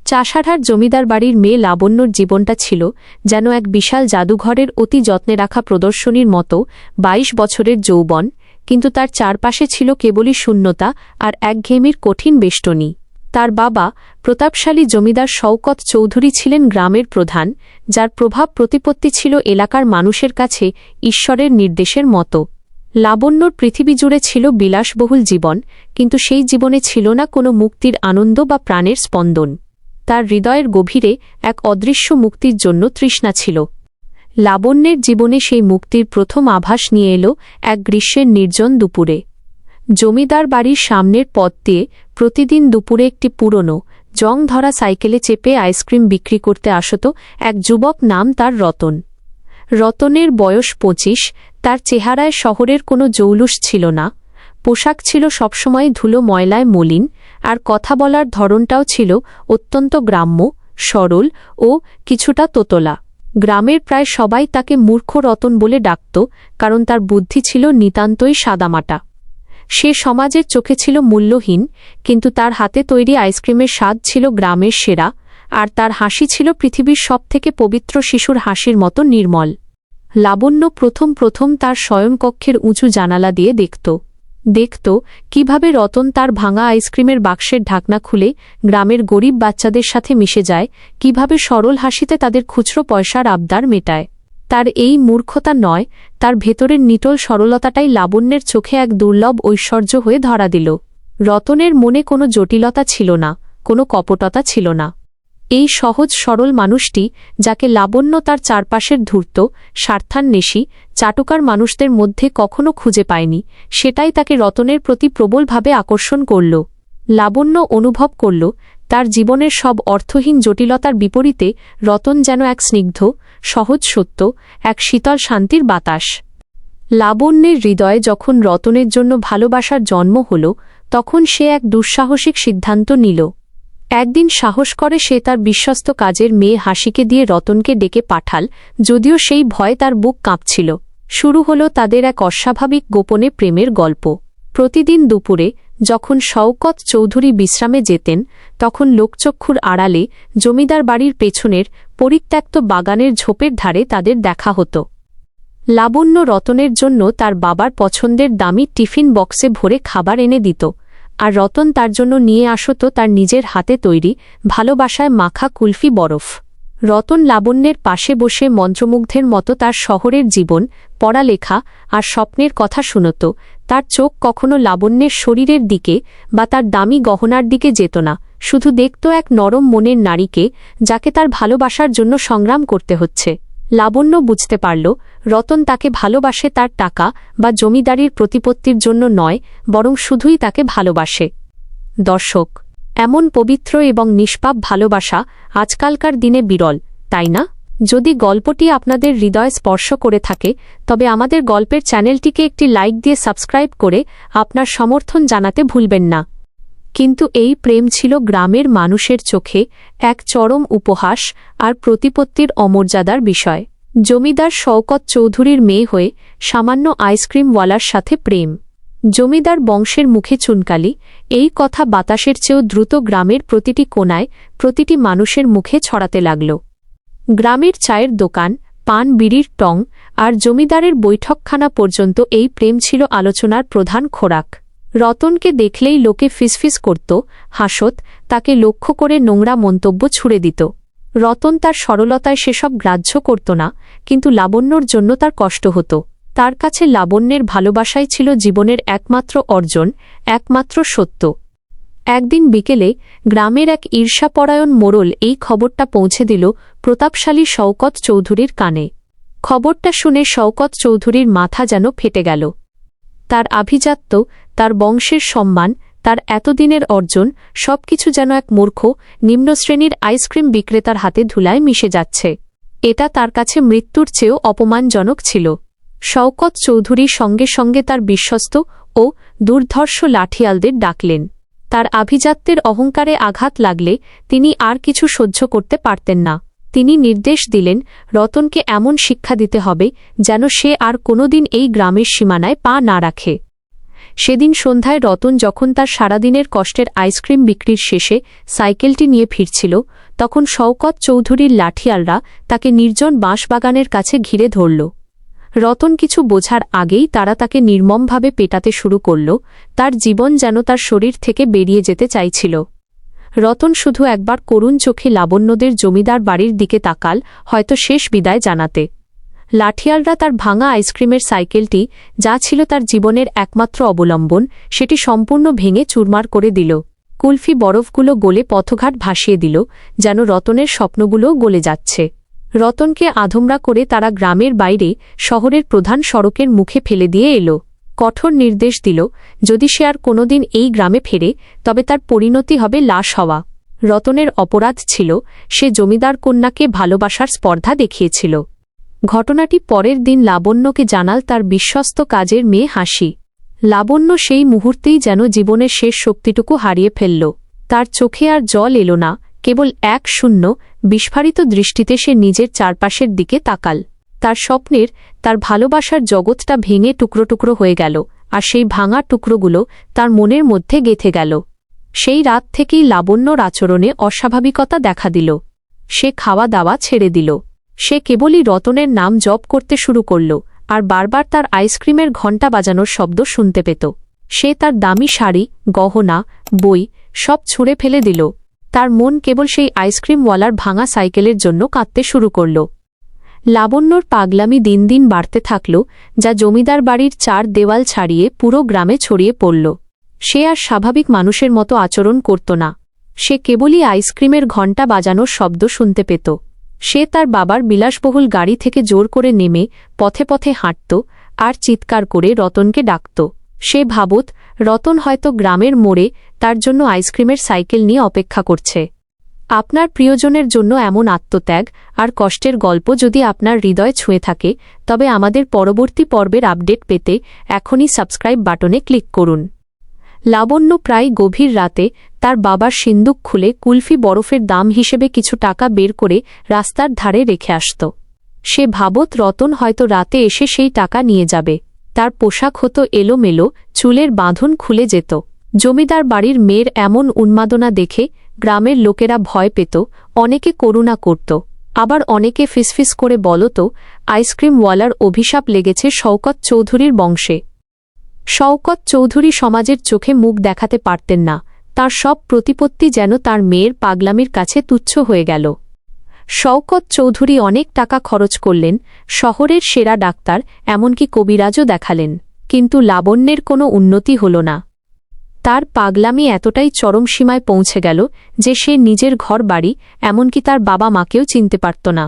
চাষাঢ়ার জমিদার বাড়ির মেয়ে লাবণ্যর জীবনটা ছিল যেন এক বিশাল জাদুঘরের অতি যত্নে রাখা প্রদর্শনীর মতো। ২২ বছরের যৌবন, কিন্তু তার চারপাশে ছিল কেবলই শূন্যতা আর একঘেয়েমির কঠিন বেষ্টনী। তার বাবা প্রতাপশালী জমিদার শওকত চৌধুরী ছিলেন গ্রামের প্রধান, যার প্রভাব প্রতিপত্তি ছিল এলাকার মানুষের কাছে ঈশ্বরের নির্দেশের মতো। লাবণ্যর পৃথিবী জুড়ে ছিল বিলাসবহুল জীবন, কিন্তু সেই জীবনে ছিল না কোনো মুক্তির আনন্দ বা প্রাণের স্পন্দন। তার হৃদয়ের গভীরে এক অদৃশ্য মুক্তির জন্য তৃষ্ণা ছিল। লাবণ্যের জীবনে সেই মুক্তির প্রথম আভাস নিয়ে এলো এক গ্রীষ্মের নির্জন দুপুরে। জমিদার বাড়ির সামনের পথ দিয়ে প্রতিদিন দুপুরে একটি পুরনো জং ধরা সাইকেলে চেপে আইসক্রিম বিক্রি করতে আসত এক যুবক, নাম তার রতন। রতনের বয়স ২৫। তার চেহারায় শহরের কোনো জৌলুস ছিল না, পোশাক ছিল সবসময় ধুলো ময়লায় মলিন, আর কথা বলার ধরনটাও ছিল অত্যন্ত গ্রাম্য, সরল ও কিছুটা তোতলা। গ্রামের প্রায় সবাই তাকে মূর্খ রতন বলে ডাকত, কারণ তার বুদ্ধি ছিল নিতান্তই সাদামাটা। সে সমাজের চোখে ছিল মূল্যহীন, কিন্তু তার হাতে তৈরি আইসক্রিমের স্বাদ ছিল গ্রামের সেরা, আর তার হাসি ছিল পৃথিবীর সবথেকে পবিত্র শিশুর হাসির মতো নির্মল। লাবণ্য প্রথম তার শয়নকক্ষের উঁচু জানালা দিয়ে দেখত কিভাবে রতন তার ভাঙা আইসক্রিমের বাক্সের ঢাকনা খুলে গ্রামের গরিব বাচ্চাদের সাথে মিশে যায়, কিভাবে সরল হাসিতে তাদের খুচরো পয়সার আবদার মেটায়। তার এই মূর্খতা নয়, তার ভেতরের নিটল সরলতাটাই লাবণ্যের চোখে এক দুর্লভ ঐশ্বর্য হয়ে ধরা দিল। রতনের মনে কোনো জটিলতা ছিল না, কোনো কপটতা ছিল না। এই সহজ সরল মানুষটি, যাকে লাবণ্য তার চারপাশের ধূর্ত, স্বার্থান্বেষী, চাটুকার মানুষদের মধ্যে কখনো খুঁজে পায়নি, সেটাই তাকে রতনের প্রতি প্রবলভাবে আকর্ষণ করল। লাবণ্য অনুভব করল তার জীবনের সব অর্থহীন জটিলতার বিপরীতে রতন যেন এক স্নিগ্ধ, সহজ সত্য, এক শীতল শান্তির বাতাস। লাবণ্যের হৃদয়ে যখন রতনের জন্য ভালোবাসার জন্ম হল, তখন সে এক দুঃসাহসিক সিদ্ধান্ত নিল। একদিন সাহস করে সে তার বিশ্বস্ত কাজের মেয়ে হাসিকে দিয়ে রতনকে ডেকে পাঠাল, যদিও সেই ভয়ে তার বুক কাঁপছিল। শুরু হল তাদের এক অস্বাভাবিক গোপনে প্রেমের গল্প। প্রতিদিন দুপুরে যখন শওকত চৌধুরী বিশ্রামে যেতেন, তখন লোকচক্ষুর আড়ালে জমিদার বাড়ির পেছনের পরিত্যক্ত বাগানের ঝোপের ধারে তাদের দেখা হতো। লাবণ্য রতনের জন্য তার বাবার পছন্দের দামি টিফিন বক্সে ভরে খাবার এনে দিত, আর রতন তার জন্য নিয়ে আসত তার নিজের হাতে তৈরি ভালোবাসায় মাখা কুলফি বরফ। রতন লাবণ্যের পাশে বসে মন্ত্রমুগ্ধের মতো তার শহরের জীবন, পড়ালেখা আর স্বপ্নের কথা শুনত। তার চোখ কখনো লাবণ্যের শরীরের দিকে বা তার দামি গহনার দিকে যেত না, শুধু দেখত এক নরম মনের নারীকে, যাকে তার ভালোবাসার জন্য সংগ্রাম করতে হচ্ছে। লাবণ্য বুঝতে পারল রতন তাকে ভালোবাসে তার টাকা বা জমিদারির প্রতিপত্তির জন্য নয়, বরং শুধুই তাকে ভালোবাসে। দর্শক, এমন পবিত্র এবং নিষ্পাপ ভালোবাসা আজকালকার দিনে বিরল, তাই না? যদি গল্পটি আপনাদের হৃদয় স্পর্শ করে থাকে, তবে আমাদের গল্পের চ্যানেলটিকে একটি লাইক দিয়ে সাবস্ক্রাইব করে আপনার সমর্থন জানাতে ভুলবেন না। কিন্তু এই প্রেম ছিল গ্রামের মানুষের চোখে এক চরম উপহাস আর প্রতিপত্তির অমর্যাদার বিষয়। জমিদার শওকত চৌধুরীর মেয়ে হয়ে সামান্য আইসক্রিমওয়ালার সাথে প্রেম। জমিদার বংশের মুখে চুনকালি, এই কথা বাতাসের চেয়েও দ্রুত গ্রামের প্রতিটি কোণায়, প্রতিটি মানুষের মুখে ছড়াতে লাগল। গ্রামের চায়ের দোকান, পান বিড়ির টং আর জমিদারের বৈঠকখানা পর্যন্ত এই প্রেম ছিল আলোচনার প্রধান খোরাক। রতনকে দেখলেই লোকে ফিসফিস করত, হাসত, তাকে লক্ষ্য করে নোংরা মন্তব্য ছুড়ে দিত। রতন তার সরলতায় সেসব গ্রাহ্য করত না, কিন্তু লাবণ্যর জন্য তার কষ্ট হতো। তার কাছে লাবণ্যের ভালোবাসাই ছিল জীবনের একমাত্র অর্জন, একমাত্র সত্য। একদিন বিকেলে গ্রামের এক ঈর্ষাপরায়ণ মোড়ল এই খবরটা পৌঁছে দিল প্রতাপশালী শওকত চৌধুরীর কানে। খবরটা শুনে শওকত চৌধুরীর মাথা যেন ফেটে গেল। তার আভিজাত্য, তার বংশের সম্মান, তার এতদিনের অর্জন, সবকিছু যেন এক মূর্খ, নিম্নশ্রেণীর আইসক্রিম বিক্রেতার হাতে ধুলায় মিশে যাচ্ছে। এটা তার কাছে মৃত্যুর চেয়েও অপমানজনক ছিল। শওকত চৌধুরী সঙ্গে সঙ্গে তার বিশ্বস্ত ও দুর্ধর্ষ লাঠিয়ালদের ডাকলেন। তার আভিজাত্যের অহংকারে আঘাত লাগলে তিনি আর কিছু সহ্য করতে পারতেন না। তিনি নির্দেশ দিলেন রতনকে এমন শিক্ষা দিতে হবে যেন সে আর কোনোদিন এই গ্রামের সীমানায় পা না রাখে। সেদিন সন্ধ্যায় রতন যখন তার সারাদিনের কষ্টের আইসক্রিম বিক্রির শেষে সাইকেলটি নিয়ে ফিরছিল, তখন শওকত চৌধুরীর লাঠিয়ালরা তাকে নির্জন বাঁশবাগানের কাছে ঘিরে ধরল। রতন কিছু বোঝার আগেই তারা তাকে নির্মমভাবে পেটাতে শুরু করল। তার জীবন যেন তার শরীর থেকে বেরিয়ে যেতে চাইছিল। রতন শুধু একবার করুণ চোখে লাবণ্যদের জমিদার বাড়ির দিকে তাকাল, হয়তো শেষ বিদায় জানাতে। লাঠিয়ালরা তার ভাঙা আইসক্রিমের সাইকেলটি, যা ছিল তার জীবনের একমাত্র অবলম্বন, সেটি সম্পূর্ণ ভেঙে চুরমার করে দিল। কুলফি বরফগুলো গলে পথঘাট ভাসিয়ে দিল, যেন রতনের স্বপ্নগুলোও গলে যাচ্ছে। রতনকে আধমরা করে তারা গ্রামের বাইরে শহরের প্রধান সড়কের মুখে ফেলে দিয়ে এলো। কঠোর নির্দেশ দিল, যদি সে আর কোনোদিন এই গ্রামে ফেরে তবে তার পরিণতি হবে লাশ হওয়া। রতনের অপরাধ ছিল, সে জমিদার কন্যাকে ভালোবাসার স্পর্ধা দেখিয়েছিল। ঘটনাটি পরের দিন লাবণ্যকে জানাল তার বিশ্বস্ত কাজের মেয়ে হাসি। লাবণ্য সেই মুহূর্তেই যেন জীবনের শেষ শক্তিটুকু হারিয়ে ফেলল। তার চোখে আর জল এলো না, কেবল এক শূন্য বিস্ফারিত দৃষ্টিতে সে নিজের চারপাশের দিকে তাকাল। তার স্বপ্নের, তার ভালোবাসার জগৎটা ভেঙে টুকরো টুকরো হয়ে গেল, আর সেই ভাঙা টুকরোগুলো তার মনের মধ্যে গেঁথে গেল। সেই রাত থেকেই লাবণ্যর আচরণে অস্বাভাবিকতা দেখা দিল। সে খাওয়া দাওয়া ছেড়ে দিল। সে কেবলই রতনের নাম জপ করতে শুরু করল, আর বারবার তার আইসক্রিমের ঘণ্টা বাজানোর শব্দ শুনতে পেত। সে তার দামি শাড়ি, গহনা, বই সব ছুঁড়ে ফেলে দিল। তার মন কেবল সেই আইসক্রিমওয়ালার ভাঙা সাইকেলের জন্য কাঁদতে শুরু করল। লাবণ্যর পাগলামি দিন দিন বাড়তে থাকল, যা জমিদার বাড়ির চার দেওয়াল ছাড়িয়ে পুরো গ্রামে ছড়িয়ে পড়ল। সে আর স্বাভাবিক মানুষের মতো আচরণ করত না। সে কেবলই আইসক্রিমের ঘণ্টা বাজানোর শব্দ শুনতে পেত। সে তার বাবার বিলাসবহুল গাড়ি থেকে জোর করে নেমে পথে পথে হাঁটত আর চিৎকার করে রতনকে ডাকত। সে ভাবত, রতন হয়তো গ্রামের মোড়ে তার জন্য আইসক্রিমের সাইকেল নিয়ে অপেক্ষা করছে। আপনার প্রিয়জনের জন্য এমন আত্মত্যাগ আর কষ্টের গল্প যদি আপনার হৃদয় ছুঁয়ে থাকে, তবে আমাদের পরবর্তী পর্বের আপডেট পেতে এখনই সাবস্ক্রাইব বাটনে ক্লিক করুন। লাবণ্য প্রায় গভীর রাতে তার বাবার সিন্দুক খুলে কুলফি বরফের দাম হিসেবে কিছু টাকা বের করে রাস্তার ধারে রেখে আসত। সে ভাবত, রতন হয়তো রাতে এসে সেই টাকা নিয়ে যাবে। তার পোশাক হতো এলোমেলো, চুলের বাঁধন খুলে যেত। জমিদার বাড়ির মেয়ের এমন উন্মাদনা দেখে গ্রামের লোকেরা ভয় পেত, অনেকে করুণা করত, আবার অনেকে ফিসফিস করে বলত, আইসক্রিমওয়ালার অভিশাপ লেগেছে শওকত চৌধুরীর বংশে। শওকত চৌধুরী সমাজের চোখে মুখ দেখাতে পারতেন না। তার সব প্রতিপত্তি যেন তার মেয়ের পাগলামির কাছে তুচ্ছ হয়ে গেল। শওকত চৌধুরী অনেক টাকা খরচ করলেন, শহরের সেরা ডাক্তার, এমনকি কবিরাজও দেখালেন, কিন্তু লাবণ্যের কোনো উন্নতি হল না। তার পাগলামি এতটাই চরম সীমায় পৌঁছে গেল যে সে নিজের ঘর বাড়ি, এমনকি তার বাবা মাকেও চিনতে পারত না।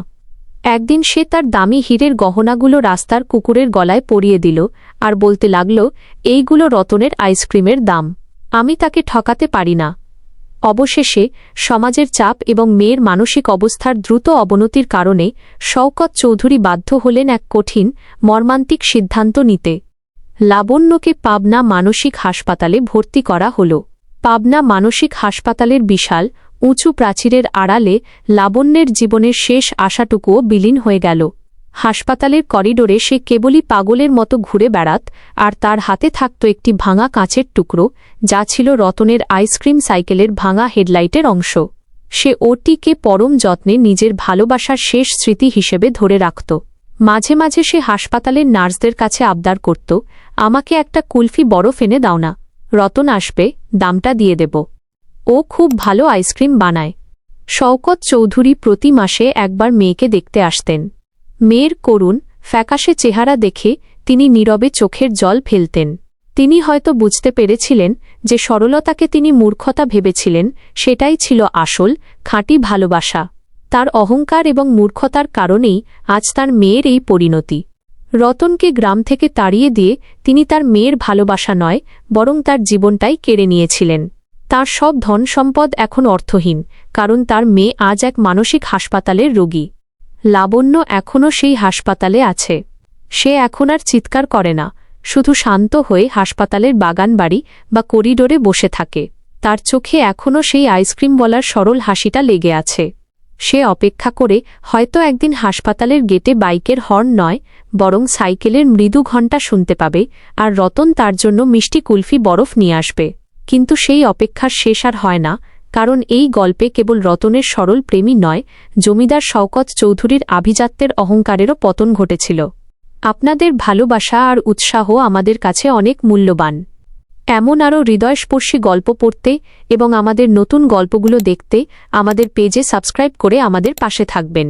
একদিন সে তার দামি হীরের গহনাগুলো রাস্তার কুকুরের গলায় পরিয়ে দিল আর বলতে লাগল, এইগুলো রতনের আইসক্রিমের দাম, আমি তাকে ঠকাতে পারি না। অবশেষে সমাজের চাপ এবং মেয়ের মানসিক অবস্থার দ্রুত অবনতির কারণে শওকত চৌধুরী বাধ্য হলেন এক কঠিন, মর্মান্তিক সিদ্ধান্ত নিতে। লাবণ্যকে পাবনা মানসিক হাসপাতালে ভর্তি করা হল। পাবনা মানসিক হাসপাতালের বিশাল উঁচু প্রাচীরের আড়ালে লাবণ্যের জীবনের শেষ আশাটুকুও বিলীন হয়ে গেল। হাসপাতালের করিডোরে সে কেবলই পাগলের মতো ঘুরে বেড়াত, আর তার হাতে থাকত একটি ভাঙা কাঁচের টুকরো, যা ছিল রতনের আইসক্রিম সাইকেলের ভাঙা হেডলাইটের অংশ। সে ওটিকে পরম যত্নে নিজের ভালোবাসার শেষ স্মৃতি হিসেবে ধরে রাখত। মাঝে মাঝে সে হাসপাতালের নার্সদের কাছে আবদার করত, আমাকে একটা কুলফি বরফ এনে দাও না, রতন আসবে, দামটা দিয়ে দেব, ও খুব ভালো আইসক্রিম বানায়। শওকত চৌধুরী প্রতি মাসে একবার মেয়েকে দেখতে আসতেন। মেয়ের করুণ, ফ্যাকাশে চেহারা দেখে তিনি নীরবে চোখের জল ফেলতেন। তিনি হয়তো বুঝতে পেরেছিলেন যে সরলতাকে তিনি মূর্খতা ভেবেছিলেন, সেটাই ছিল আসল, খাঁটি ভালোবাসা। তার অহংকার এবং মূর্খতার কারণেই আজ তার মেয়ের এই পরিণতি। রতনকে গ্রাম থেকে তাড়িয়ে দিয়ে তিনি তার মেয়ের ভালোবাসা নয়, বরং তার জীবনটাই কেড়ে নিয়েছিলেন। তার সব ধন সম্পদ এখন অর্থহীন, কারণ তার মেয়ে আজ এক মানসিক হাসপাতালের রোগী। লাবণ্য এখনও সেই হাসপাতালে আছে। সে এখন আর চিৎকার করে না, শুধু শান্ত হয়ে হাসপাতালের বাগানবাড়ি বা করিডোরে বসে থাকে। তার চোখে এখনও সেই আইসক্রিমওয়ালার সরল হাসিটা লেগে আছে। সে অপেক্ষা করে হয়তো একদিন হাসপাতালের গেটে বাইকের হর্ন নয় বরং সাইকেলের মৃদু ঘণ্টা শুনতে পাবে আর রতন তার জন্য মিষ্টি কুলফি বরফ নিয়ে আসবে। কিন্তু সেই অপেক্ষার শেষ আর হয় না, কারণ এই গল্পে কেবল রতনের সরল প্রেমী নয়, জমিদার শওকত চৌধুরীর আভিজাত্যের অহংকারেরও পতন ঘটেছিল। আপনাদের ভালোবাসা আর উৎসাহ আমাদের কাছে অনেক মূল্যবান। এমন আরও হৃদয়স্পর্শী গল্প পড়তে এবং আমাদের নতুন গল্পগুলো দেখতে আমাদের পেজে সাবস্ক্রাইব করে আমাদের পাশে থাকবেন।